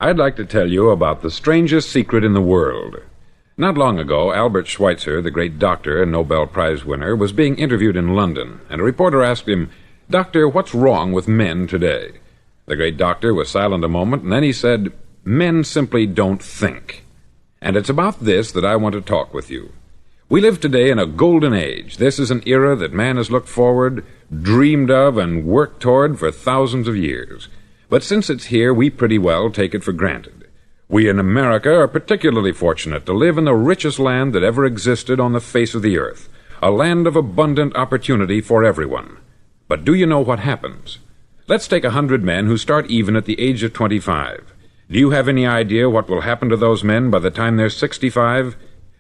I'd like to tell you about the strangest secret in the world. Not long ago, Albert Schweitzer, the great doctor and Nobel Prize winner, was being interviewed in London, and a reporter asked him, "Doctor, what's wrong with men today?" The great doctor was silent a moment, and then he said, "Men simply don't think." And it's about this that I want to talk with you. We live today in a golden age. This is an era that man has looked forward, dreamed of, and worked toward for thousands of years. But since it's here, we pretty well take it for granted. We in America are particularly fortunate to live in the richest land that ever existed on the face of the earth, a land of abundant opportunity for everyone. But do you know what happens? Let's take 100 men who start even at the age of 25. Do you have any idea what will happen to those men by the time they're 65?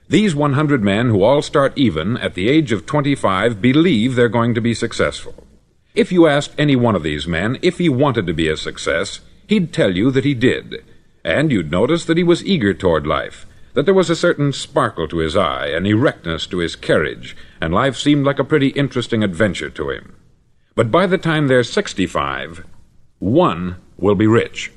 These 100 men who all start even at the age of 25 believe they're going to be successful. If you asked any one of these men if he wanted to be a success, he'd tell you that he did. And you'd notice that he was eager toward life, that there was a certain sparkle to his eye, an erectness to his carriage, and life seemed like a pretty interesting adventure to him. But by the time they're 65, 1 will be rich,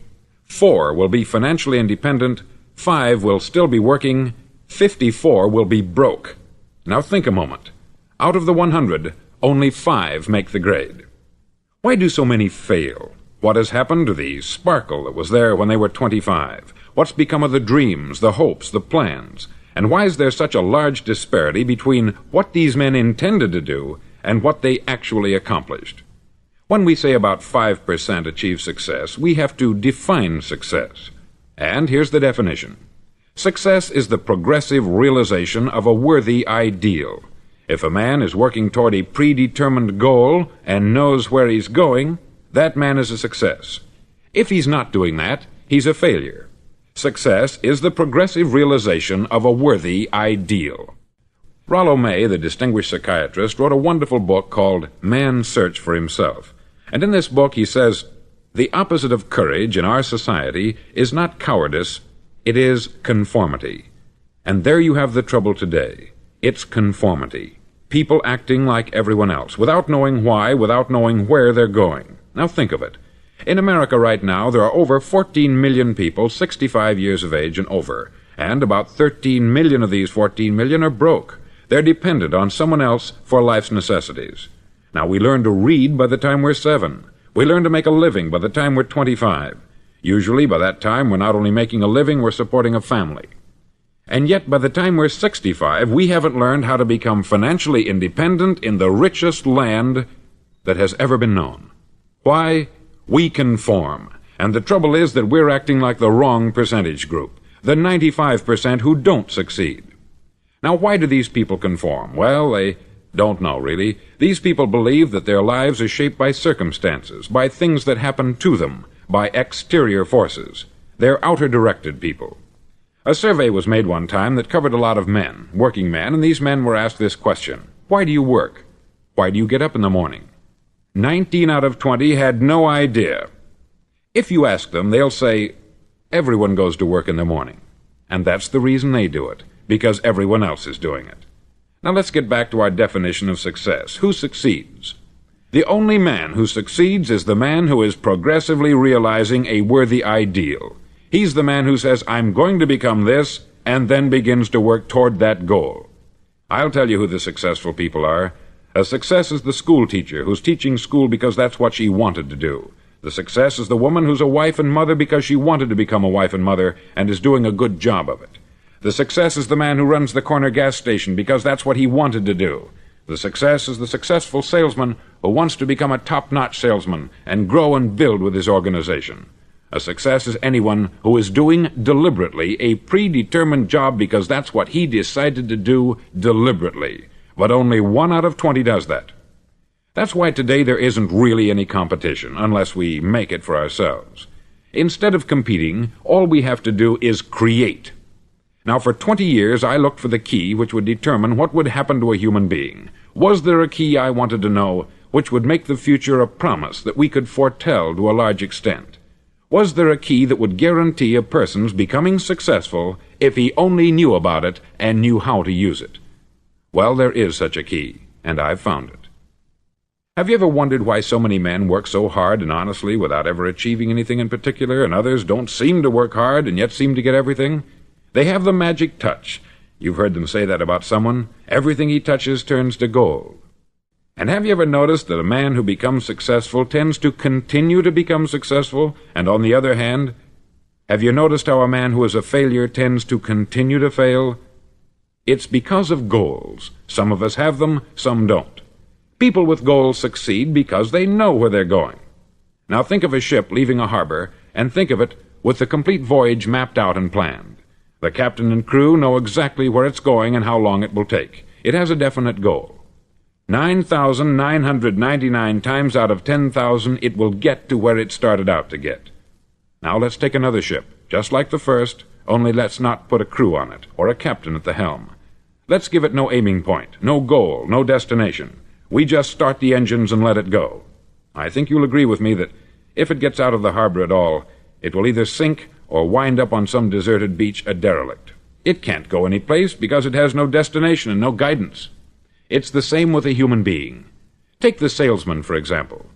4 will be financially independent, 5 will still be working, 54 will be broke. Now think a moment. Out of the 100, only 5 make the grade. Why do so many fail? What has happened to the sparkle that was there when they were 25? What's become of the dreams, the hopes, the plans? And why is there such a large disparity between what these men intended to do and what they actually accomplished? When we say about 5% achieve success, we have to define success. And here's the definition. Success is the progressive realization of a worthy ideal. If a man is working toward a predetermined goal and knows where he's going, that man is a success. If he's not doing that, he's a failure. Success is the progressive realization of a worthy ideal. Rollo May, the distinguished psychiatrist, wrote a wonderful book called Man's Search for Himself. And in this book he says, "The opposite of courage in our society is not cowardice, it is conformity." And there you have the trouble today. It's conformity. People acting like everyone else, without knowing why, without knowing where they're going. Now think of it. In America right now, there are over 14 million people 65 years of age and over, and about 13 million of these 14 million are broke. They're dependent on someone else for life's necessities. Now, we learn to read by the time we're 7. We learn to make a living by the time we're 25. Usually, by that time, we're not only making a living, we're supporting a family. And yet, by the time we're 65, we haven't learned how to become financially independent in the richest land that has ever been known. Why? We conform. And the trouble is that we're acting like the wrong percentage group, the 95% who don't succeed. Now, why do these people conform? Well, they don't know, really. These people believe that their lives are shaped by circumstances, by things that happen to them, by exterior forces. They're outer-directed people. A survey was made one time that covered a lot of men, working men, and these men were asked this question: why do you work? Why do you get up in the morning? 19 out of 20 had no idea. If you ask them, they'll say, everyone goes to work in the morning. And that's the reason they do it, because everyone else is doing it. Now let's get back to our definition of success. Who succeeds? The only man who succeeds is the man who is progressively realizing a worthy ideal. He's the man who says, I'm going to become this, and then begins to work toward that goal. I'll tell you who the successful people are. A success is the school teacher who's teaching school because that's what she wanted to do. The success is the woman who's a wife and mother because she wanted to become a wife and mother and is doing a good job of it. The success is the man who runs the corner gas station because that's what he wanted to do. The success is the successful salesman who wants to become a top-notch salesman and grow and build with his organization. A success is anyone who is doing deliberately a predetermined job because that's what he decided to do deliberately. But only 1 out of 20 does that. That's why today there isn't really any competition, unless we make it for ourselves. Instead of competing, all we have to do is create. Now, for 20 years, I looked for the key which would determine what would happen to a human being. Was there a key, I wanted to know, which would make the future a promise that we could foretell to a large extent? Was there a key that would guarantee a person's becoming successful if he only knew about it and knew how to use it? Well, there is such a key, and I've found it. Have you ever wondered why so many men work so hard and honestly without ever achieving anything in particular, and others don't seem to work hard and yet seem to get everything? They have the magic touch. You've heard them say that about someone. Everything he touches turns to gold. And have you ever noticed that a man who becomes successful tends to continue to become successful, and on the other hand, have you noticed how a man who is a failure tends to continue to fail? It's because of goals. Some of us have them, some don't. People with goals succeed because they know where they're going. Now think of a ship leaving a harbor, and think of it with the complete voyage mapped out and planned. The captain and crew know exactly where it's going and how long it will take. It has a definite goal. 9,999 times out of 10,000 it will get to where it started out to get. Now let's take another ship, just like the first, only let's not put a crew on it, or a captain at the helm. Let's give it no aiming point, no goal, no destination. We just start the engines and let it go. I think you'll agree with me that if it gets out of the harbor at all, it will either sink or wind up on some deserted beach a derelict. It can't go any place because it has no destination and no guidance. It's the same with a human being. Take the salesman, for example.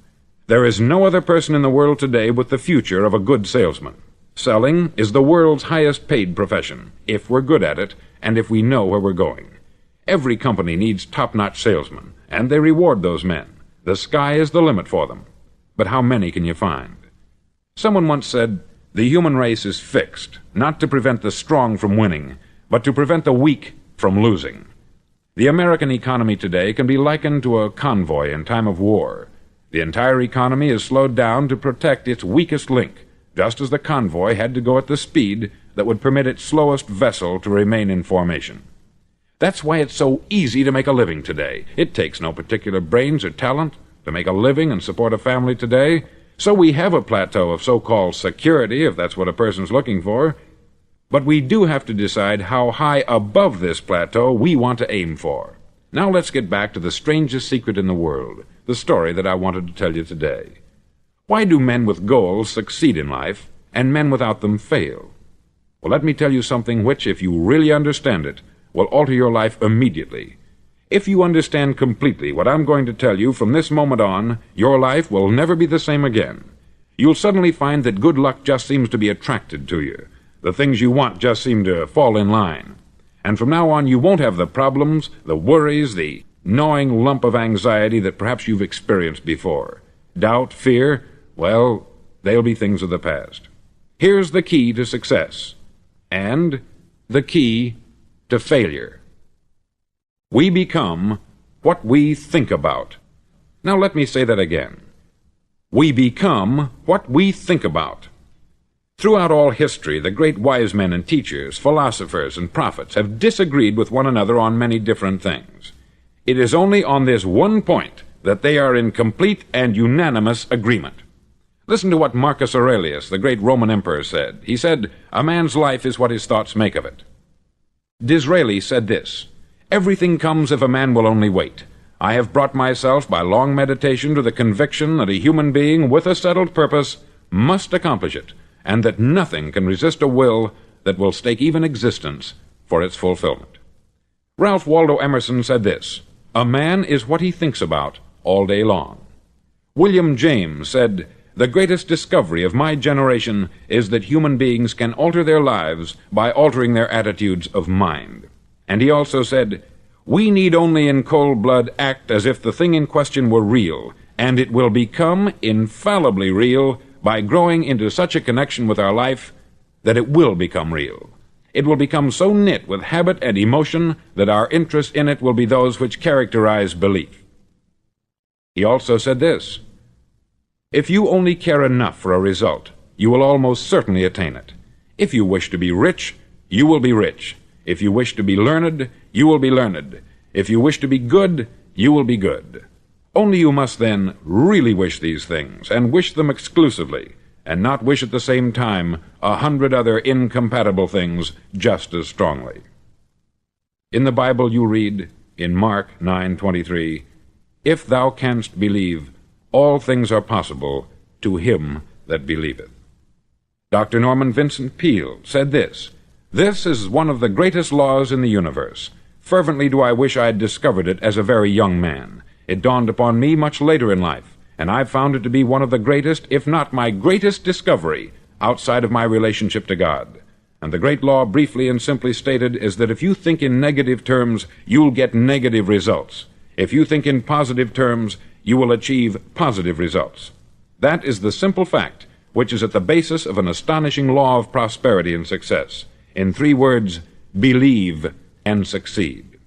There is no other person in the world today with the future of a good salesman. Selling is the world's highest paid profession, if we're good at it and if we know where we're going. Every company needs top-notch salesmen, and they reward those men. The sky is the limit for them. But how many can you find? Someone once said, the human race is fixed, not to prevent the strong from winning, but to prevent the weak from losing. The American economy today can be likened to a convoy in time of war. The entire economy is slowed down to protect its weakest link, just as the convoy had to go at the speed that would permit its slowest vessel to remain in formation. That's why it's so easy to make a living today. It takes no particular brains or talent to make a living and support a family today. So we have a plateau of so-called security, if that's what a person's looking for. But we do have to decide how high above this plateau we want to aim for. Now let's get back to the strangest secret in the world, the story that I wanted to tell you today. Why do men with goals succeed in life, and men without them fail? Well, let me tell you something which, if you really understand it, will alter your life immediately. If you understand completely what I'm going to tell you from this moment on, your life will never be the same again. You'll suddenly find that good luck just seems to be attracted to you. The things you want just seem to fall in line. And from now on, you won't have the problems, the worries, the gnawing lump of anxiety that perhaps you've experienced before. Doubt, fear, well, they'll be things of the past. Here's the key to success, and the key to failure. We become what we think about. Now let me say that again. We become what we think about. Throughout all history, the great wise men and teachers, philosophers and prophets have disagreed with one another on many different things. It is only on this one point that they are in complete and unanimous agreement. Listen to what Marcus Aurelius, the great Roman emperor, said. He said, "A man's life is what his thoughts make of it." Disraeli said this, "Everything comes if a man will only wait. I have brought myself by long meditation to the conviction that a human being with a settled purpose must accomplish it, and that nothing can resist a will that will stake even existence for its fulfillment." Ralph Waldo Emerson said this, "A man is what he thinks about all day long." William James said, "The greatest discovery of my generation is that human beings can alter their lives by altering their attitudes of mind." And he also said, "We need only in cold blood act as if the thing in question were real, and it will become infallibly real by growing into such a connection with our life that it will become real. It will become so knit with habit and emotion that our interest in it will be those which characterize belief." He also said this, "If you only care enough for a result, you will almost certainly attain it. If you wish to be rich, you will be rich. If you wish to be learned, you will be learned. If you wish to be good, you will be good. Only you must then really wish these things, and wish them exclusively, and not wish at the same time 100 other incompatible things just as strongly." In the Bible you read, in Mark 9:23, "If thou canst believe, all things are possible to him that believeth." Dr. Norman Vincent Peale said this, "This is one of the greatest laws in the universe. Fervently do I wish I had discovered it as a very young man. It dawned upon me much later in life, and I've found it to be one of the greatest, if not my greatest discovery, outside of my relationship to God. And the great law, briefly and simply stated, is that if you think in negative terms, you'll get negative results. If you think in positive terms, you will achieve positive results. That is the simple fact which is at the basis of an astonishing law of prosperity and success. In 3 words, believe and succeed.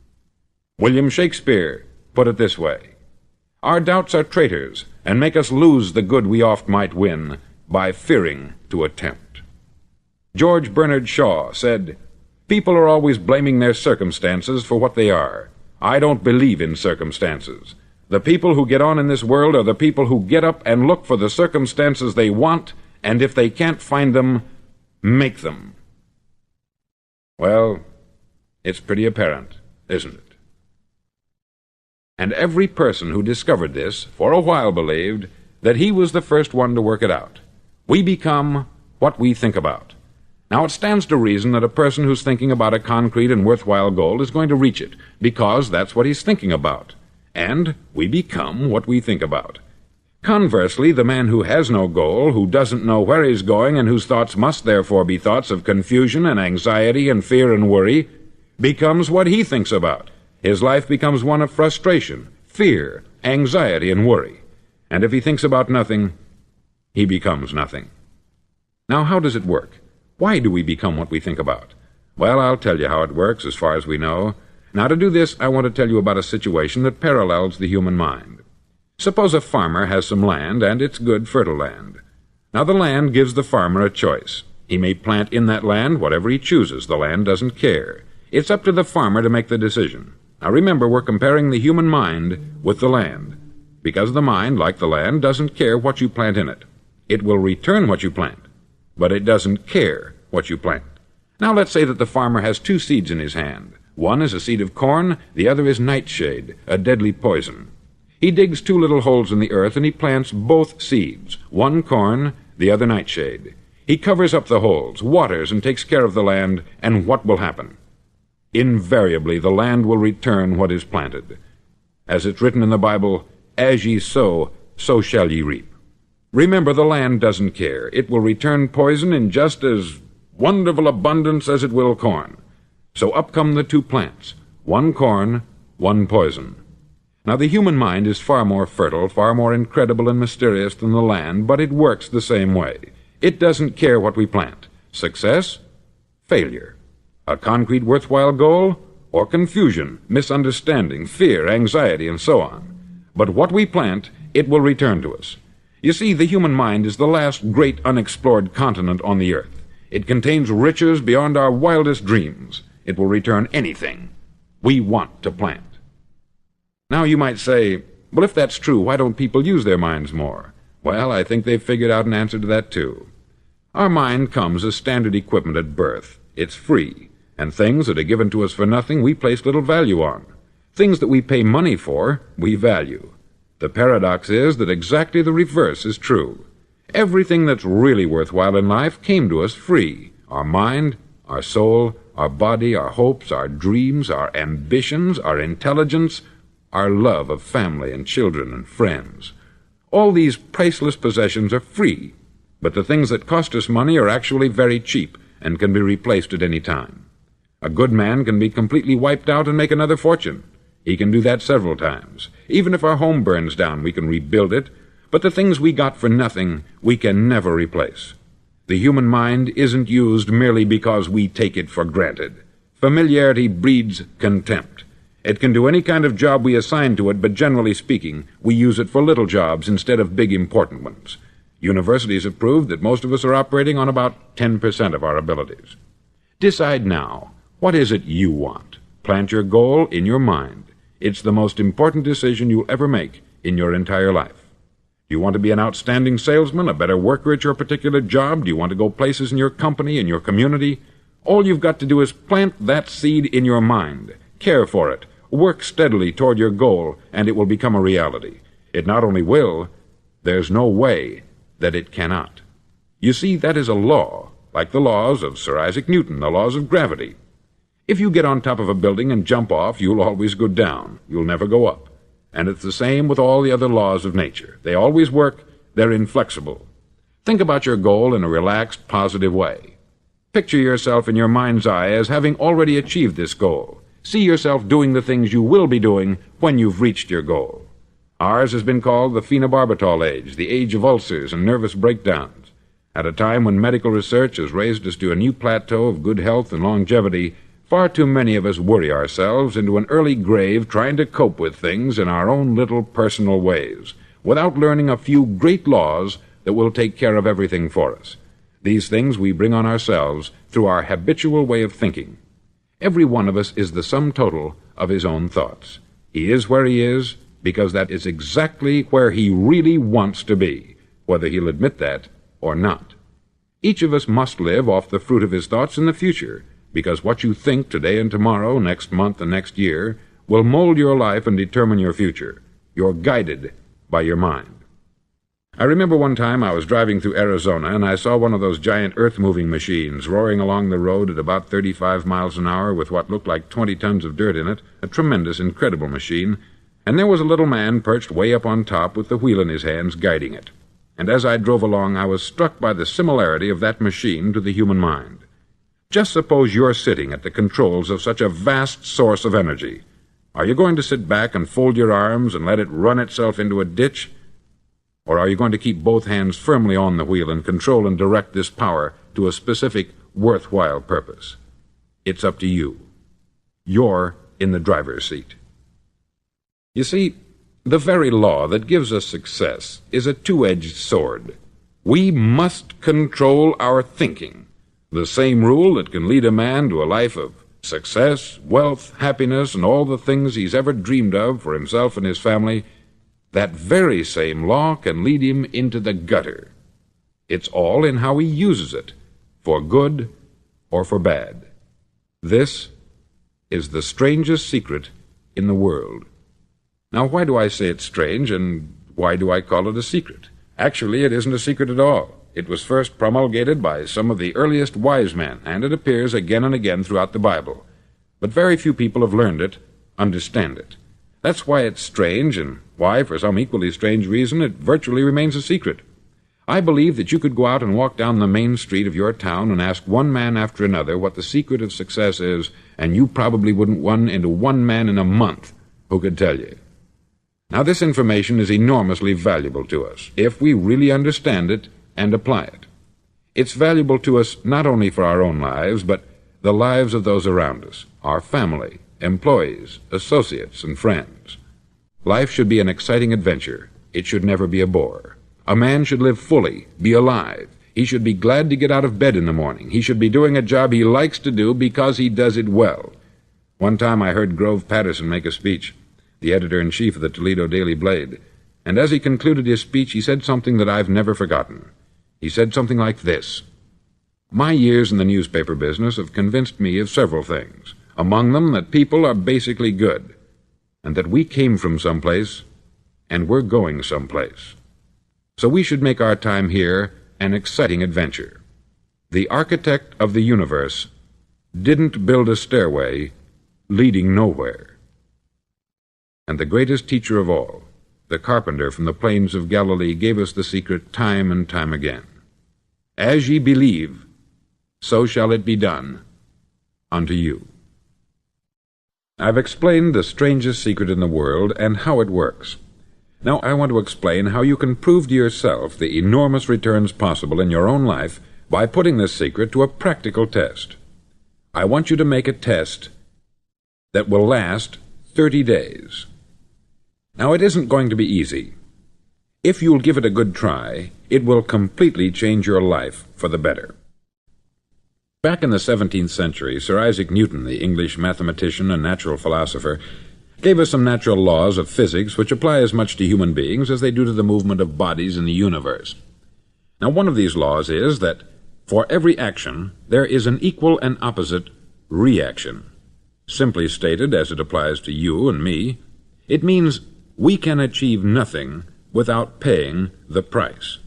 William Shakespeare put it this way: "Our doubts are traitors, and make us lose the good we oft might win, by fearing to attempt." George Bernard Shaw said, "People are always blaming their circumstances for what they are. I don't believe in circumstances. The people who get on in this world are the people who get up and look for the circumstances they want, and if they can't find them, make them." Well, it's pretty apparent, isn't it? And every person who discovered this for a while believed that he was the first one to work it out. We become what we think about. Now, it stands to reason that a person who's thinking about a concrete and worthwhile goal is going to reach it, because that's what he's thinking about. And we become what we think about. Conversely, the man who has no goal, who doesn't know where he's going, and whose thoughts must therefore be thoughts of confusion and anxiety and fear and worry, becomes what he thinks about. His life becomes one of frustration, fear, anxiety, and worry. And if he thinks about nothing, he becomes nothing. Now, how does it work? Why do we become what we think about? Well, I'll tell you how it works as far as we know. Now, to do this, I want to tell you about a situation that parallels the human mind. Suppose a farmer has some land, and it's good, fertile land. Now, the land gives the farmer a choice. He may plant in that land whatever he chooses. The land doesn't care. It's up to the farmer to make the decision. Now, remember, we're comparing the human mind with the land, because the mind, like the land, doesn't care what you plant in it. It will return what you plant, but it doesn't care what you plant. Now, let's say that the farmer has 2 seeds in his hand. One is a seed of corn, the other is nightshade, a deadly poison. He digs 2 little holes in the earth, and he plants both seeds, one corn, the other nightshade. He covers up the holes, waters, and takes care of the land, and what will happen? Invariably, the land will return what is planted. As it's written in the Bible, "As ye sow, so shall ye reap." Remember, the land doesn't care. It will return poison in just as wonderful abundance as it will corn. So up come the 2 plants, one corn, one poison. Now, the human mind is far more fertile, far more incredible and mysterious than the land, but it works the same way. It doesn't care what we plant. Success, failure. A concrete, worthwhile goal, or confusion, misunderstanding, fear, anxiety, and so on. But what we plant, it will return to us. You see, the human mind is the last great unexplored continent on the earth. It contains riches beyond our wildest dreams. It will return anything we want to plant. Now, you might say, well, if that's true, why don't people use their minds more? Well, I think they've figured out an answer to that, too. Our mind comes as standard equipment at birth. It's free, and things that are given to us for nothing we place little value on. Things that we pay money for, we value. The paradox is that exactly the reverse is true. Everything that's really worthwhile in life came to us free. Our mind, our soul, our body, our hopes, our dreams, our ambitions, our intelligence, our love of family and children and friends. All these priceless possessions are free, but the things that cost us money are actually very cheap and can be replaced at any time. A good man can be completely wiped out and make another fortune. He can do that several times. Even if our home burns down, we can rebuild it, but the things we got for nothing, we can never replace. The human mind isn't used merely because we take it for granted. Familiarity breeds contempt. It can do any kind of job we assign to it, but generally speaking, we use it for little jobs instead of big, important ones. Universities have proved that most of us are operating on about 10% of our abilities. Decide now, what is it you want? Plant your goal in your mind. It's the most important decision you'll ever make in your entire life. Do you want to be an outstanding salesman, a better worker at your particular job? Do you want to go places in your company, in your community? All you've got to do is plant that seed in your mind. Care for it. Work steadily toward your goal, and it will become a reality. It not only will, there's no way that it cannot. You see, that is a law, like the laws of Sir Isaac Newton, the laws of gravity. If you get on top of a building and jump off, you'll always go down. You'll never go up. And it's the same with all the other laws of nature. They always work. They're inflexible. Think about your goal in a relaxed, positive way. Picture yourself in your mind's eye as having already achieved this goal. See yourself doing the things you will be doing when you've reached your goal. Ours has been called the phenobarbital age, the age of ulcers and nervous breakdowns. At a time when medical research has raised us to a new plateau of good health and longevity, far too many of us worry ourselves into an early grave trying to cope with things in our own little personal ways, without learning a few great laws that will take care of everything for us. These things we bring on ourselves through our habitual way of thinking. Every one of us is the sum total of his own thoughts. He is where he is because that is exactly where he really wants to be, whether he'll admit that or not. Each of us must live off the fruit of his thoughts in the future, because what you think today and tomorrow, next month and next year, will mold your life and determine your future. You're guided by your mind. I remember one time I was driving through Arizona and I saw one of those giant earth-moving machines roaring along the road at about 35 miles an hour with what looked like 20 tons of dirt in it, a tremendous, incredible machine, and there was a little man perched way up on top with the wheel in his hands guiding it. And as I drove along, I was struck by the similarity of that machine to the human mind. Just suppose you're sitting at the controls of such a vast source of energy. Are you going to sit back and fold your arms and let it run itself into a ditch? Or are you going to keep both hands firmly on the wheel and control and direct this power to a specific, worthwhile purpose? It's up to you. You're in the driver's seat. You see, the very law that gives us success is a two-edged sword. We must control our thinking. The same rule that can lead a man to a life of success, wealth, happiness, and all the things he's ever dreamed of for himself and his family, that very same law can lead him into the gutter. It's all in how he uses it, for good or for bad. This is the strangest secret in the world. Now, why do I say it's strange, and why do I call it a secret? Actually, it isn't a secret at all. It was first promulgated by some of the earliest wise men, and it appears again and again throughout the Bible. But very few people have learned it, understand it. That's why it's strange, and why, for some equally strange reason, it virtually remains a secret. I believe that you could go out and walk down the main street of your town and ask one man after another what the secret of success is, and you probably wouldn't run into one man in a month who could tell you. Now, this information is enormously valuable to us, if we really understand it and apply it. It's valuable to us not only for our own lives, but the lives of those around us, our family, employees, associates, and friends. Life should be an exciting adventure. It should never be a bore. A man should live fully, be alive. He should be glad to get out of bed in the morning. He should be doing a job he likes to do because he does it well. One time I heard Grove Patterson make a speech, the editor-in-chief of the Toledo Daily Blade, and as he concluded his speech, he said something that I've never forgotten. He said something like this: "My years in the newspaper business have convinced me of several things, among them that people are basically good, and that we came from someplace, and we're going someplace. So we should make our time here an exciting adventure. The architect of the universe didn't build a stairway leading nowhere." And the greatest teacher of all, the carpenter from the plains of Galilee, gave us the secret time and time again. "As ye believe, so shall it be done unto you." I've explained the strangest secret in the world and how it works. Now I want to explain how you can prove to yourself the enormous returns possible in your own life by putting this secret to a practical test. I want you to make a test that will last 30 days. Now, it isn't going to be easy. If you'll give it a good try, it will completely change your life for the better. Back in the 17th century, Sir Isaac Newton, the English mathematician and natural philosopher, gave us some natural laws of physics which apply as much to human beings as they do to the movement of bodies in the universe. Now, one of these laws is that for every action there is an equal and opposite reaction. Simply stated, as it applies to you and me, it means we can achieve nothing without paying the price.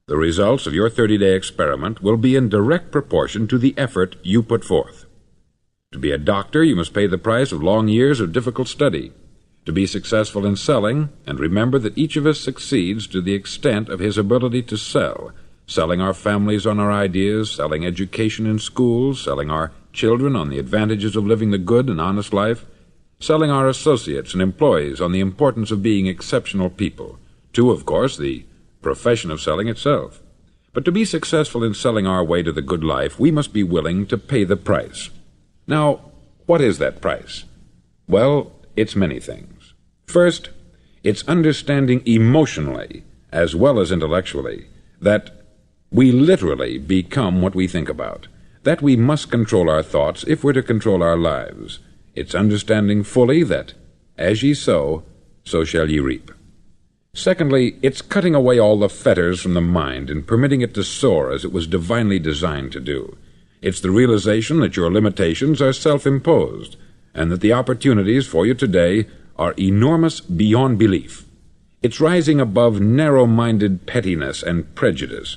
The results of your 30-day experiment will be in direct proportion to the effort you put forth. To be a doctor, you must pay the price of long years of difficult study. to be successful in selling, and remember that each of us succeeds to the extent of his ability to sell, selling our families on our ideas, selling education in schools, selling our children on the advantages of living the good and honest life, selling our associates and employees on the importance of being exceptional people, to, of course, the profession of selling itself. But to be successful in selling our way to the good life, we must be willing to pay the price. Now, what is that price? Well, it's many things. First, it's understanding emotionally, as well as intellectually, that we literally become what we think about, that we must control our thoughts if we're to control our lives. It's understanding fully that, as ye sow, so shall ye reap. Secondly, it's cutting away all the fetters from the mind and permitting it to soar as it was divinely designed to do. It's the realization that your limitations are self-imposed, and that the opportunities for you today are enormous beyond belief. It's rising above narrow-minded pettiness and prejudice.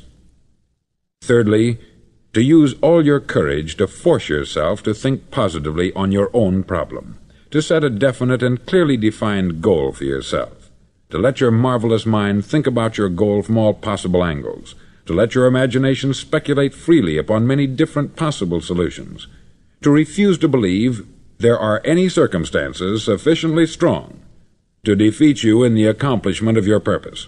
Thirdly, to use all your courage to force yourself to think positively on your own problem, to set a definite and clearly defined goal for yourself, to let your marvelous mind think about your goal from all possible angles, to let your imagination speculate freely upon many different possible solutions, to refuse to believe there are any circumstances sufficiently strong to defeat you in the accomplishment of your purpose,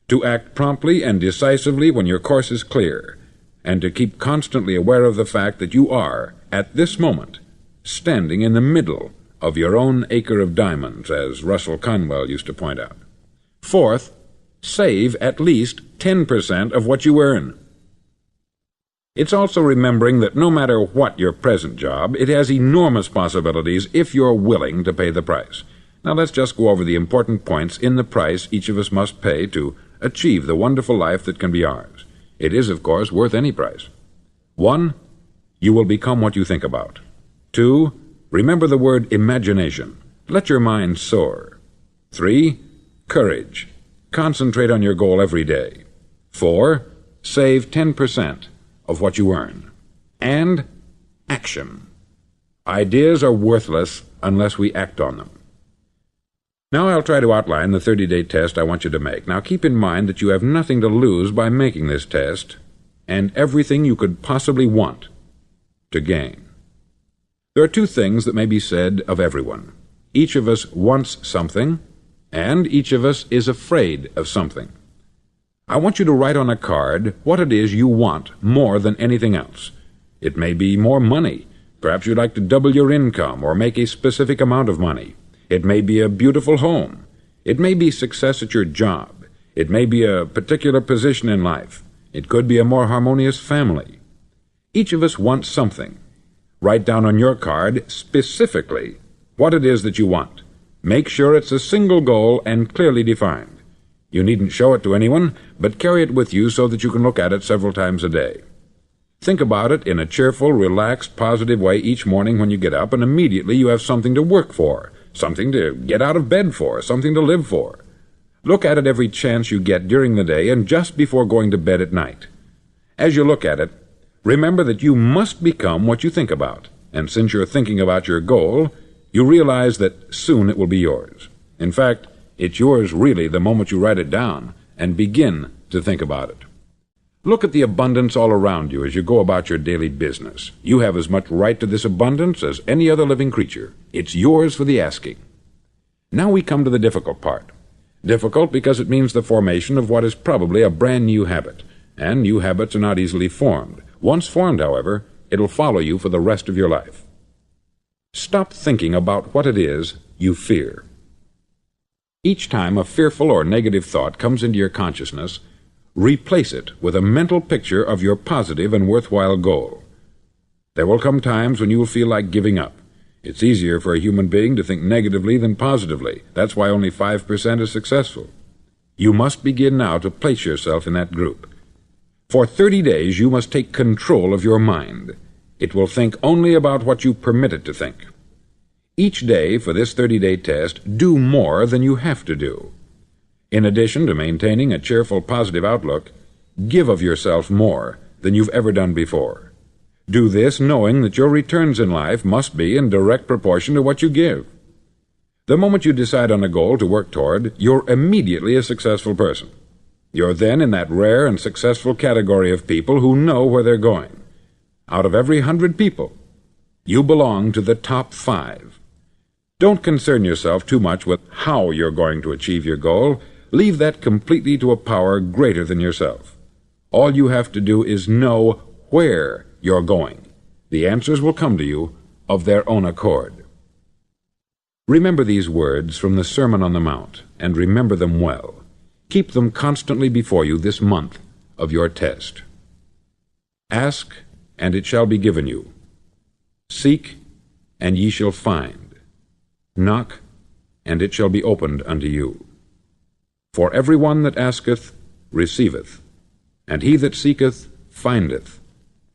to act promptly and decisively when your course is clear, and to keep constantly aware of the fact that you are, at this moment, standing in the middle of your own acre of diamonds, as Russell Conwell used to point out. Fourth, save at least 10% of what you earn. It's also remembering that no matter what your present job, it has enormous possibilities if you're willing to pay the price. Now let's just go over the important points in the price each of us must pay to achieve the wonderful life that can be ours. It is, of course, worth any price. 1. You will become what you think about. 2. Remember the word imagination. Let your mind soar. 3. Courage. Concentrate on your goal every day. 4. Save 10% of what you earn. And action. Ideas are worthless unless we act on them. Now I'll try to outline the 30-day test I want you to make. Now keep in mind that you have nothing to lose by making this test, and everything you could possibly want to gain. There are two things that may be said of everyone. Each of us wants something, and each of us is afraid of something. I want you to write on a card what it is you want more than anything else. It may be more money. Perhaps you'd like to double your income or make a specific amount of money. It may be a beautiful home. It may be success at your job. It may be a particular position in life. It could be a more harmonious family. Each of us wants something. Write down on your card specifically what it is that you want. Make sure it's a single goal and clearly defined. You needn't show it to anyone, but carry it with you so that you can look at it several times a day. Think about it in a cheerful, relaxed, positive way each morning when you get up, and immediately you have something to work for, something to get out of bed for, something to live for. Look at it every chance you get during the day and just before going to bed at night. As you look at it, remember that you must become what you think about, and since you're thinking about your goal, you realize that soon it will be yours. In fact, it's yours really the moment you write it down and begin to think about it. Look at the abundance all around you as you go about your daily business. You have as much right to this abundance as any other living creature. It's yours for the asking. Now we come to the difficult part. Difficult because it means the formation of what is probably a brand new habit, and new habits are not easily formed. Once formed, however, it'll follow you for the rest of your life. Stop thinking about what it is you fear. Each time a fearful or negative thought comes into your consciousness, replace it with a mental picture of your positive and worthwhile goal. There will come times when you will feel like giving up. It's easier for a human being to think negatively than positively. That's why only 5% is successful. You must begin now to place yourself in that group. For 30 days you must take control of your mind. It will think only about what you permit it to think. Each day for this 30-day test, do more than you have to do. In addition to maintaining a cheerful, positive outlook, give of yourself more than you've ever done before. Do this knowing that your returns in life must be in direct proportion to what you give. The moment you decide on a goal to work toward, you're immediately a successful person. You're then in that rare and successful category of people who know where they're going. Out of every 100 people, you belong to the top 5. Don't concern yourself too much with how you're going to achieve your goal. Leave that completely to a power greater than yourself. All you have to do is know where you're going. The answers will come to you of their own accord. Remember these words from the Sermon on the Mount, and remember them well. Keep them constantly before you this month of your test. Ask, and it shall be given you. Seek, and ye shall find. Knock, and it shall be opened unto you. For every one that asketh receiveth, and he that seeketh findeth,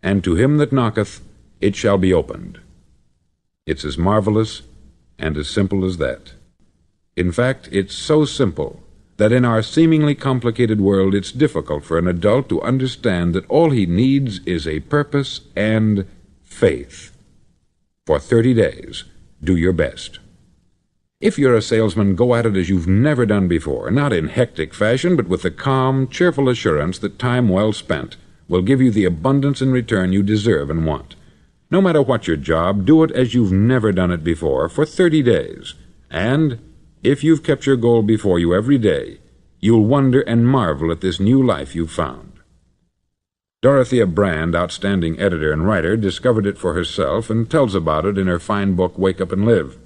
and to him that knocketh it shall be opened. It's as marvelous and as simple as that. In fact, it's so simple that in our seemingly complicated world it's difficult for an adult to understand that all he needs is a purpose and faith. For 30 days, do your best. If you're a salesman, go at it as you've never done before, not in hectic fashion, but with the calm, cheerful assurance that time well spent will give you the abundance in return you deserve and want. No matter what your job, do it as you've never done it before for 30 days. And if you've kept your goal before you every day, you'll wonder and marvel at this new life you've found. Dorothea Brand, outstanding editor and writer, discovered it for herself and tells about it in her fine book, Wake Up and Live.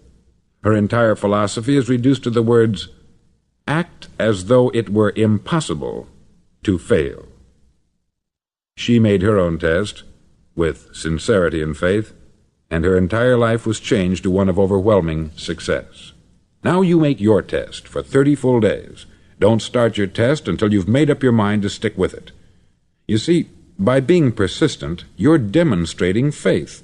Her entire philosophy is reduced to the words, act as though it were impossible to fail. She made her own test with sincerity and faith, and her entire life was changed to one of overwhelming success. Now you make your test for 30 full days. Don't start your test until you've made up your mind to stick with it. You see, by being persistent, you're demonstrating faith.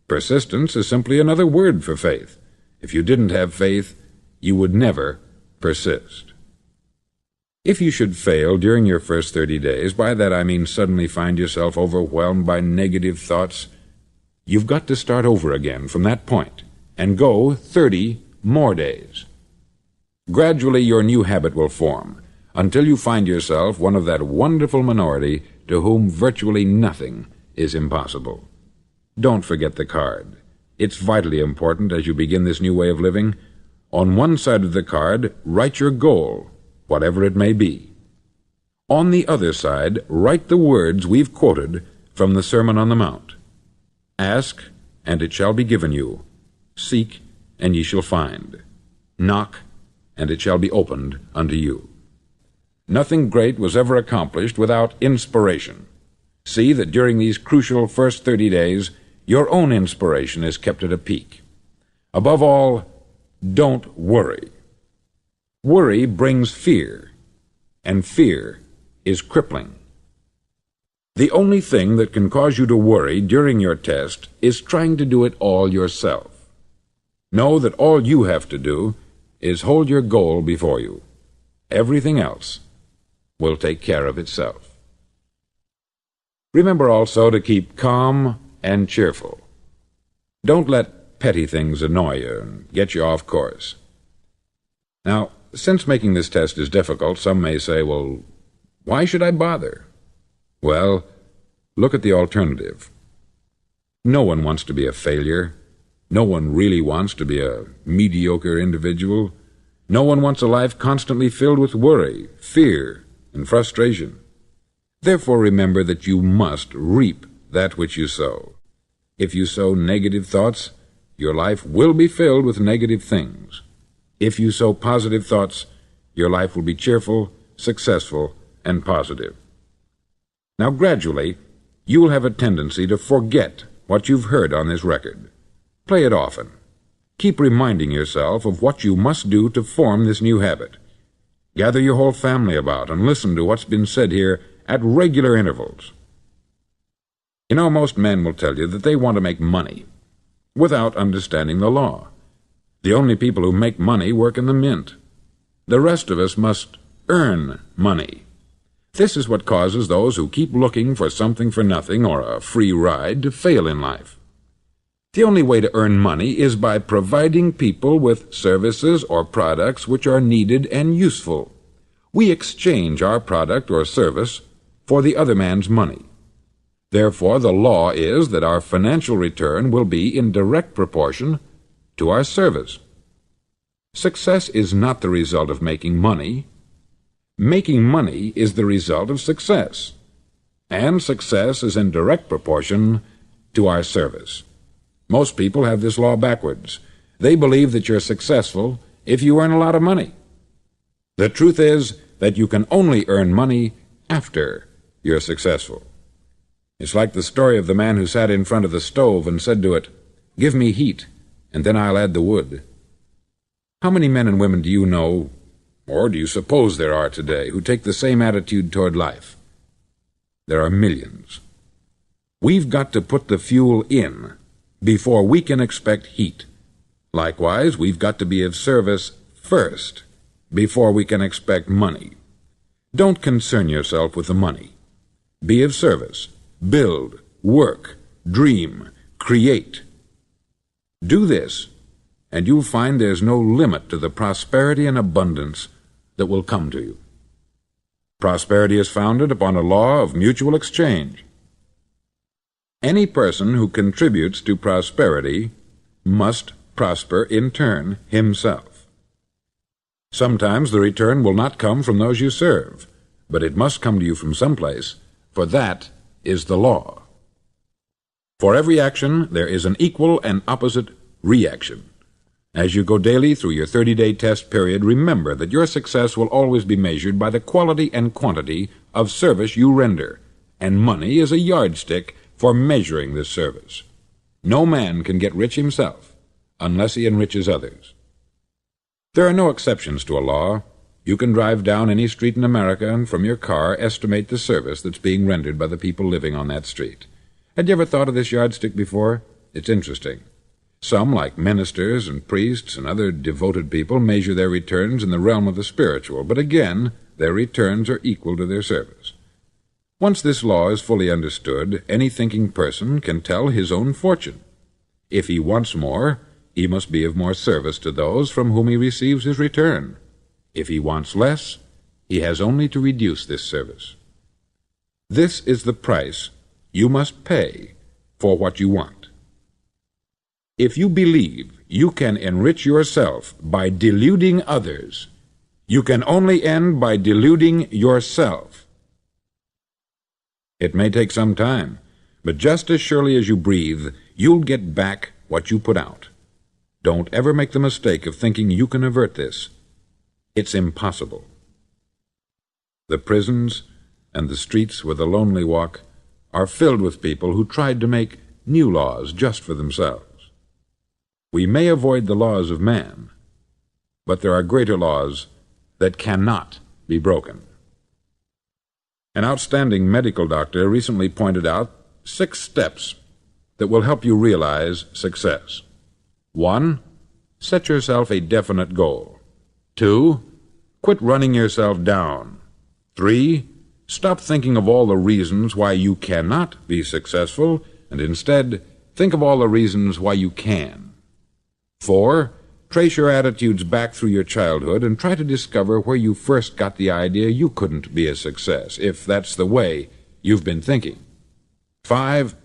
Persistence is simply another word for faith. If you didn't have faith, you would never persist. If you should fail during your first 30 days, by that I mean suddenly find yourself overwhelmed by negative thoughts, you've got to start over again from that point and go 30 more days. Gradually your new habit will form until you find yourself one of that wonderful minority to whom virtually nothing is impossible. Don't forget the card. It's vitally important as you begin this new way of living. On one side of the card, write your goal, whatever it may be. On the other side, write the words we've quoted from the Sermon on the Mount. Ask, and it shall be given you. Seek, and ye shall find. Knock, and it shall be opened unto you. Nothing great was ever accomplished without inspiration. See that during these crucial first 30 days, your own inspiration is kept at a peak. Above all, don't worry. Worry brings fear, and fear is crippling. The only thing that can cause you to worry during your test is trying to do it all yourself. Know that all you have to do is hold your goal before you. Everything else will take care of itself. Remember also to keep calm and cheerful. Don't let petty things annoy you and get you off course. Now, since making this test is difficult, some may say, well, why should I bother? Well, look at the alternative. No one wants to be a failure. No one really wants to be a mediocre individual. No one wants a life constantly filled with worry, fear, and frustration. Therefore, remember that you must reap that which you sow. If you sow negative thoughts, your life will be filled with negative things. If you sow positive thoughts, your life will be cheerful, successful, and positive. Now, gradually, you will have a tendency to forget what you've heard on this record. Play it often. Keep reminding yourself of what you must do to form this new habit. Gather your whole family about and listen to what's been said here at regular intervals. You know, most men will tell you that they want to make money without understanding the law. The only people who make money work in the mint. The rest of us must earn money. This is what causes those who keep looking for something for nothing or a free ride to fail in life. The only way to earn money is by providing people with services or products which are needed and useful. We exchange our product or service for the other man's money. Therefore, the law is that our financial return will be in direct proportion to our service. Success is not the result of making money. Making money is the result of success, and success is in direct proportion to our service. Most people have this law backwards. They believe that you're successful if you earn a lot of money. The truth is that you can only earn money after you're successful. It's like the story of the man who sat in front of the stove and said to it, "Give me heat, and then I'll add the wood." How many men and women do you know, or do you suppose there are today, who take the same attitude toward life? There are millions. We've got to put the fuel in before we can expect heat. Likewise, we've got to be of service first before we can expect money. Don't concern yourself with the money. Be of service. Build, work, dream, create. Do this, and you'll find there's no limit to the prosperity and abundance that will come to you. Prosperity is founded upon a law of mutual exchange. Any person who contributes to prosperity must prosper in turn himself. Sometimes the return will not come from those you serve, but it must come to you from someplace, for that is the law. For every action there is an equal and opposite reaction. As you go daily through your 30-day test period, remember that your success will always be measured by the quality and quantity of service you render, and money is a yardstick for measuring this service. No man can get rich himself unless he enriches others. There are no exceptions to a law. You can drive down any street in America and from your car estimate the service that's being rendered by the people living on that street. Had you ever thought of this yardstick before? It's interesting. Some, like ministers and priests and other devoted people, measure their returns in the realm of the spiritual, but again, their returns are equal to their service. Once this law is fully understood, any thinking person can tell his own fortune. If he wants more, he must be of more service to those from whom he receives his return. If he wants less, he has only to reduce this service. This is the price you must pay for what you want. If you believe you can enrich yourself by deluding others, you can only end by deluding yourself. It may take some time, but just as surely as you breathe, you'll get back what you put out. Don't ever make the mistake of thinking you can avert this. It's impossible. The prisons and the streets where the lonely walk are filled with people who tried to make new laws just for themselves. We may avoid the laws of man, but there are greater laws that cannot be broken. An outstanding medical doctor recently pointed out 6 steps that will help you realize success. 1. Set yourself a definite goal. 2. Quit running yourself down. 3. Stop thinking of all the reasons why you cannot be successful, and instead think of all the reasons why you can. 4. Trace your attitudes back through your childhood and try to discover where you first got the idea you couldn't be a success, if that's the way you've been thinking. 5.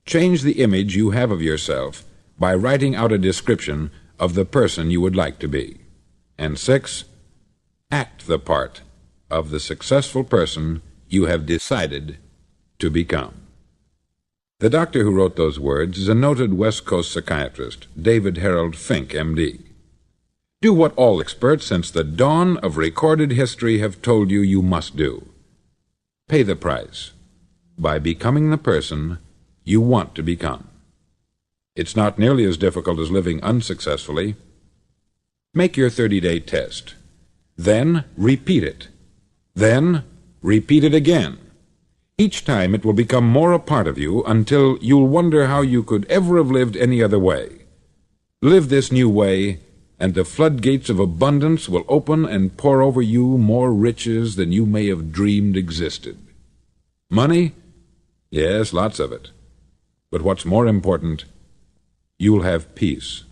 Change the image you have of yourself by writing out a description of the person you would like to be. And 6. Act the part of the successful person you have decided to become. The doctor who wrote those words is a noted West Coast psychiatrist, David Harold Fink, M.D. Do what all experts since the dawn of recorded history have told you you must do. Pay the price by becoming the person you want to become. It's not nearly as difficult as living unsuccessfully. Make your 30-day test. Then repeat it. Then repeat it again. Each time it will become more a part of you until you'll wonder how you could ever have lived any other way. Live this new way, and the floodgates of abundance will open and pour over you more riches than you may have dreamed existed. Money? Yes, lots of it. But what's more important, you'll have peace.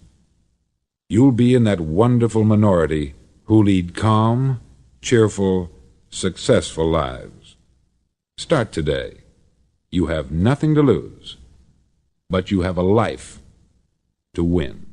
You'll be in that wonderful minority who lead calm, cheerful, successful lives. Start today. You have nothing to lose, but you have a life to win.